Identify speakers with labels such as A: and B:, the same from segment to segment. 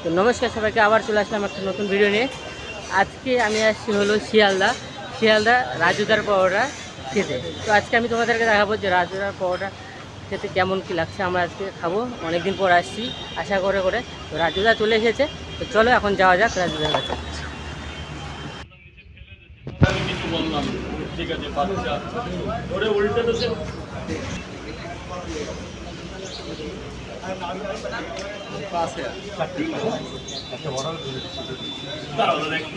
A: তো নমস্কার সবাইকে, আবার চলে আসলাম একটা নতুন ভিডিও নিয়ে। আজকে আমি আসছি হলো শিয়ালদা রাজুদার পরোটা খেতে। তো আজকে আমি তোমাদেরকে দেখাবো যে রাজুদার পরোটা খেতে কেমন কি লাগছে। আমরা আজকে খাবো, অনেকদিন পর আসছি আশা করে। তো রাজুদা চলে এসেছে, তো চলো এখন যাওয়া যাক রাজুদার কাছে।
B: কিছু বললাম, ঠিক আছে, বাচ্চা ধরে উল্টে তো সে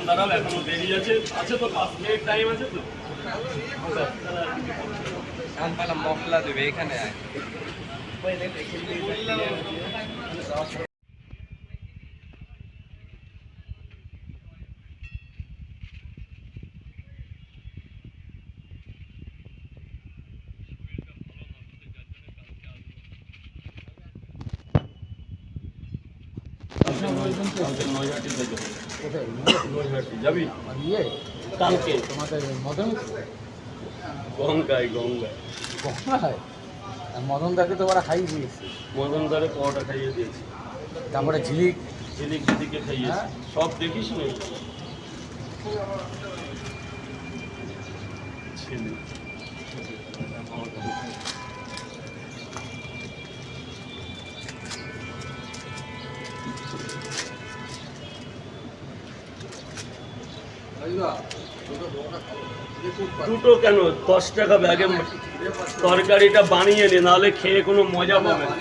B: দাঁড়াও, এখনো দেরি আছে তো 5 মিনিট টাইম আছে তো।
C: মশলা দেবে এখানে
B: যাবি কালকে
D: তোমাদের মদন
B: গঙ্গায়
D: মদন দাকে তো ওরা খাইয়ে দিয়েছে,
B: মদন দ্বারে পরোটা খাইয়ে দিয়েছি,
D: তারপরে ঝিলিক
B: দিদিকে খাইয়েছি, সব দেখিস না ছেলে। দুটো কেন, 10 টাকা ব্যাগে তরকারিটা বানিয়ে নে, নাহলে খেয়ে কোনো মজা পাবে না।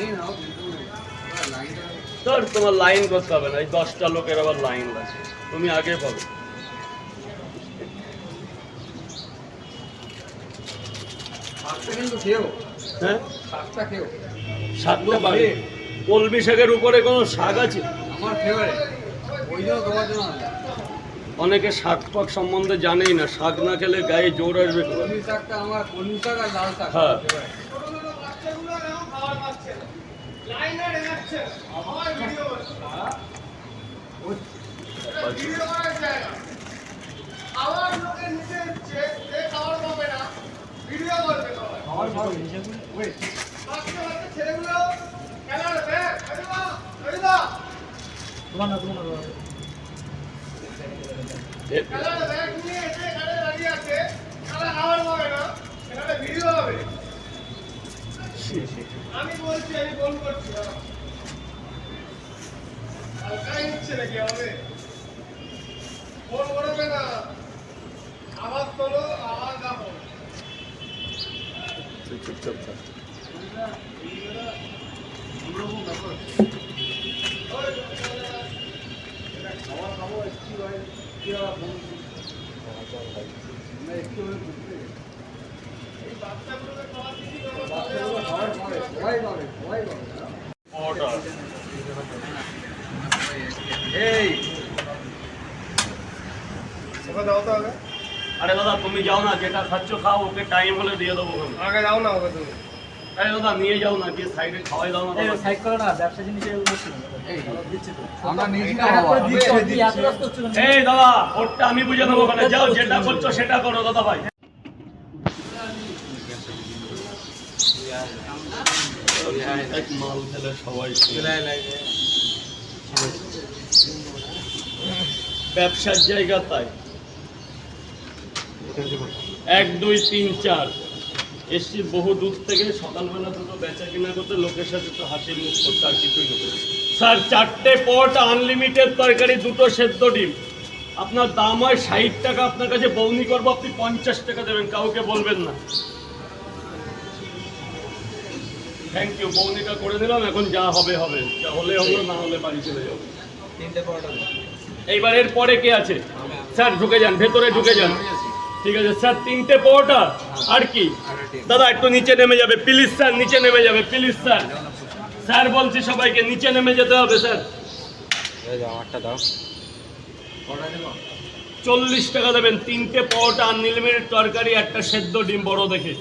B: তোর তোমার লাইন করতে হবে না, এই 10টা লোকের আবার লাইন আছে, তুমি আগে পাবে। হ্যাঁ, শাকটা পাবে। কলমি শাকের উপরে কোনো শাক আছে?
D: আমার ফেভারিট, ওই জন্য তোমার জন্য
B: অনেকে শাক পাক সম্বন্ধে জানেই না, শাক না খেলে গায়ে জোর আসবে।
D: কলমি শাকটা আমার, কলমি শাক আর লাল শাক।
B: হ্যাঁ,
E: আমি বলছি, আমি ফোন করছি, হালকাই নিচ্ছে নাকি? হবে ফোন করবে না, আওয়াজ তোলো, আওয়াজ দাও।
B: চুপচাপ থাক। আরে দাদা, তুমি যাও না, যেটা খাচ্ছ খাও, ওকে টাইম হলে দিয়ে দেবো।
E: আগে যাও না, ওকে তুমি।
B: আরে দাদা, নিয়ে যাও না, গিয়ে সাইডে খাওয়াই দাও না।
A: সাইড করো না, ব্যবসা জিনিসের
D: আমরা নিয়েছি না
B: এই দাদা, ওরটা আমি বুঝে দেবো, ওখানে যাও, যেটা করছো সেটা করো দাদা ভাই। মাল খেলে সবাই ব্যবসার জায়গা, তাই 1 2 3 4 এসছি বহু দূর থেকে, সকালবেলা দুটো বেচা কিনা করতে, লোকের সাথে তো হাসি মুখ করতে, আর কিছুই না। স্যার, 4টে পরোটা, আনলিমিটেড তরকারি, 2টো সেদ্ধ ডিম। আপনার দাম হয় 60 টাকা, আপনার কাছে বউনি করবো, আপনি 50 টাকা দেবেন, কাউকে বলবেন না। থ্যাংক ইউ, বউনিটা করে দিলাম, এখন যা হবে হবে, যা হলে হলো, না হলে বাড়ি চলে যাবো।
C: 3টে পরোটা।
B: এইবার এর পরে কে আছে? স্যার ঢুকে যান, ভেতরে ঢুকে যান। ঠিক আছে স্যার, 3টে পরোটা আর কি? দাদা একটু নিচে নেমে যাবে প্লিজ স্যার, নিচে নেমে যাবে প্লিজ স্যার। স্যার বলছি সবাইকে নিচে নেমে যেতে হবে স্যার।
C: আমারটা দাও।
B: 40 টাকা দেবেন, 3টে পরোটা, আনলিমিটেড তরকারি, একটা সেদ্ধ ডিম বড় দেখে।